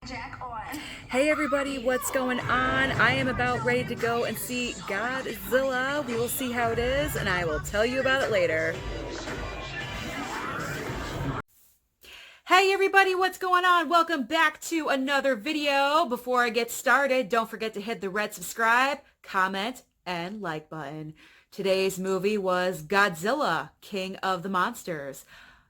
Jack on. Hey everybody, what's going on? I am about ready to go and see Godzilla. We will see how it is, and I will tell you about it later. Hey everybody, what's going on? Welcome back to another video. Before I get started, don't forget to hit the red subscribe, comment, and like button. Today's movie was Godzilla, King of the Monsters.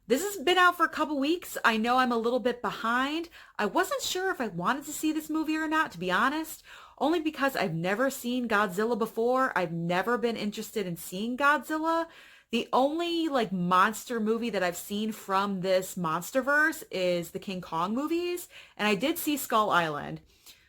This has been out for a couple weeks. I know I'm a little bit behind. I wasn't sure if I wanted to see this movie or not, to be honest, only because I've never seen Godzilla before. I've never been interested in seeing Godzilla. The only monster movie that I've seen from this monsterverse is the King Kong movies, and I did see Skull Island.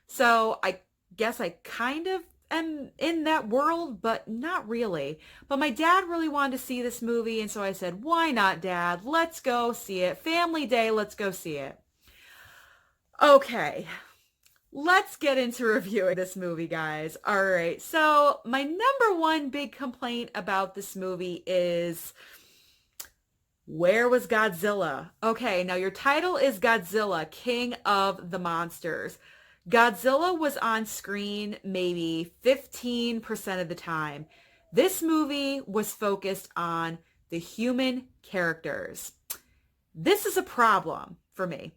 So I guess I kind of am in that world, but not really. But my dad really wanted to see this movie, and so I said, why not, Dad? Let's go see it. Family day, let's go see it. Okay, let's get into reviewing this movie, guys. All right, so my number one big complaint about this movie is, where was Godzilla? Okay, now your title is Godzilla, King of the Monsters. Godzilla was on screen maybe 15% of the time. This movie was focused on the human characters. This is a problem for me.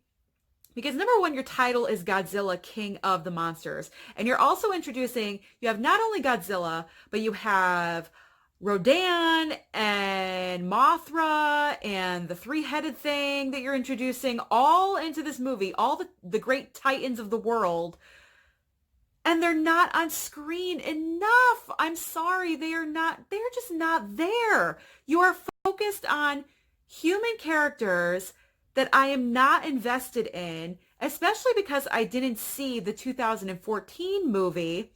Because number one, your title is Godzilla, King of the Monsters. And you're also introducing, you have not only Godzilla, but you have Rodan and Mothra and the three-headed thing that you're introducing all into this movie, all the great titans of the world. And they're not on screen enough. I'm sorry, they're just not there. You are focused on human characters that I am not invested in, especially because I didn't see the 2014 movie.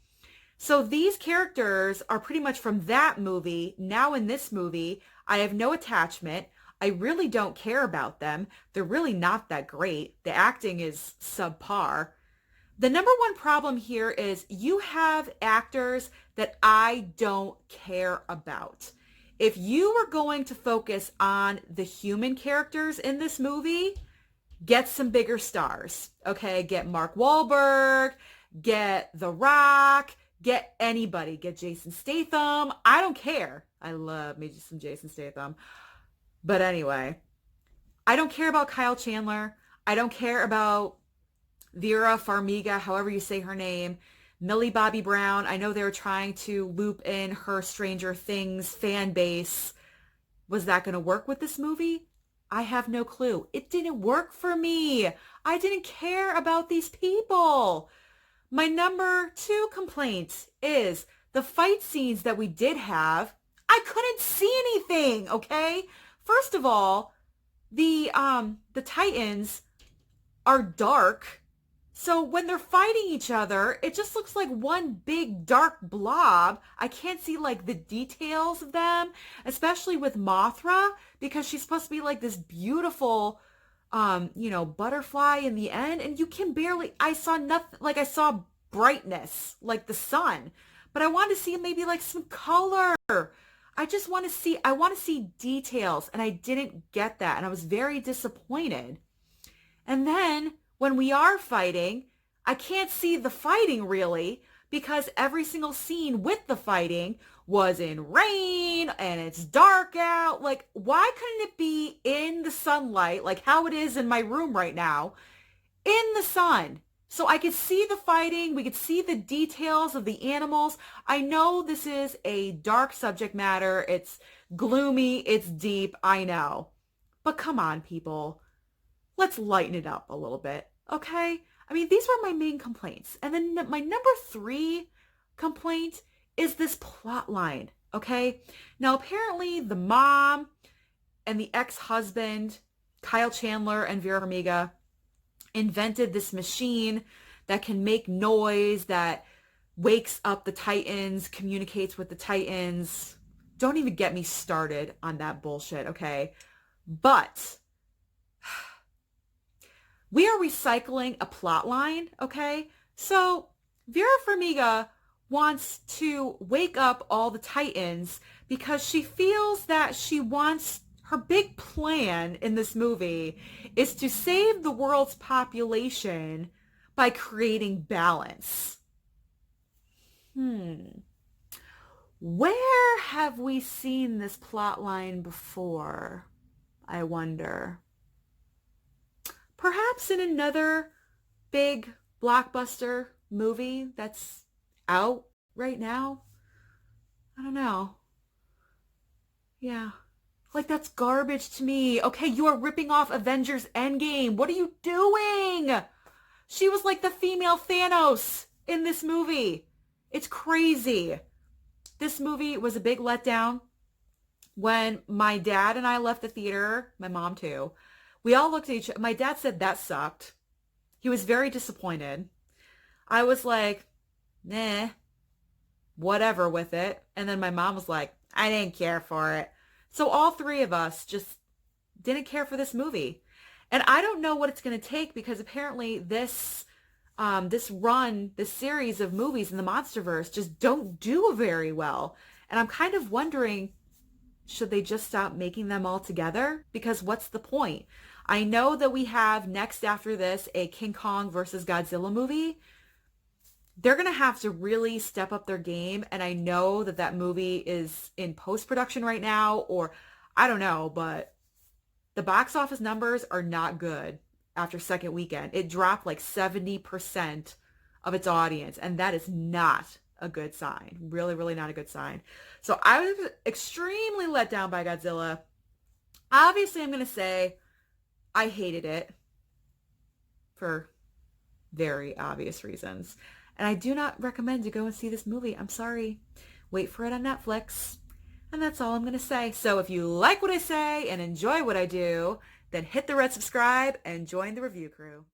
So these characters are pretty much from that movie. Now in this movie, I have no attachment. I really don't care about them. They're really not that great. The acting is subpar. The number one problem here is you have actors that I don't care about. If you were going to focus on the human characters in this movie, get some bigger stars, okay? Get Mark Wahlberg, get The Rock, get anybody, get Jason Statham. I don't care. I love me some Jason Statham. But anyway, I don't care about Kyle Chandler. I don't care about Vera Farmiga, however you say her name. Millie Bobby Brown. I know they were trying to loop in her Stranger Things fan base. Was that going to work with this movie? I have no clue. It didn't work for me. I didn't care about these people. My number two complaint is the fight scenes that we did have. I couldn't see anything, okay? First of all, the Titans are dark. So when they're fighting each other, it just looks like one big dark blob. I can't see the details of them, especially with Mothra, because she's supposed to be this beautiful, butterfly in the end. And you can barely, I saw nothing, I saw brightness, like the sun, but I want to see maybe some color. I want to see details, and I didn't get that. And I was very disappointed. And then when we are fighting, I can't see the fighting really, because every single scene with the fighting was in rain and it's dark out. Why couldn't it be in the sunlight, like how it is in my room right now, in the sun? So I could see the fighting, we could see the details of the animals. I know this is a dark subject matter, it's gloomy, it's deep, I know. But come on, people. Let's lighten it up a little bit, okay? I mean, these were my main complaints. And then my number three complaint is this plot line, okay? Now, apparently the mom and the ex-husband, Kyle Chandler and Vera Farmiga, invented this machine that can make noise, that wakes up the Titans, communicates with the Titans. Don't even get me started on that bullshit, okay? But we are recycling a plot line, okay? So Vera Farmiga wants to wake up all the Titans because she feels that her big plan in this movie is to save the world's population by creating balance. Where have we seen this plot line before, I wonder? Perhaps in another big blockbuster movie that's out right now? I don't know. Yeah. Like, that's garbage to me. Okay, you are ripping off Avengers Endgame. What are you doing? She was like the female Thanos in this movie. It's crazy. This movie was a big letdown. When my dad and I left the theater, my mom too, we all looked at each other. My dad said that sucked. He was very disappointed. I was like, nah, whatever with it. And then my mom was like, I didn't care for it. So all three of us just didn't care for this movie. And I don't know what it's going to take, because apparently this series of movies in the Monsterverse just don't do very well. And I'm kind of wondering, should they just stop making them all together? Because what's the point? I know that we have next after this a King Kong versus Godzilla movie. They're going to have to really step up their game. And I know that that movie is in post-production right now, or I don't know, but the box office numbers are not good after second weekend. It dropped like 70% of its audience, and that is not a good sign. Really, really not a good sign. So I was extremely let down by Godzilla. Obviously, I'm going to say I hated it for very obvious reasons. And I do not recommend to go and see this movie. I'm sorry. Wait for it on Netflix. And that's all I'm going to say. So if you like what I say and enjoy what I do, then hit the red subscribe and join the review crew.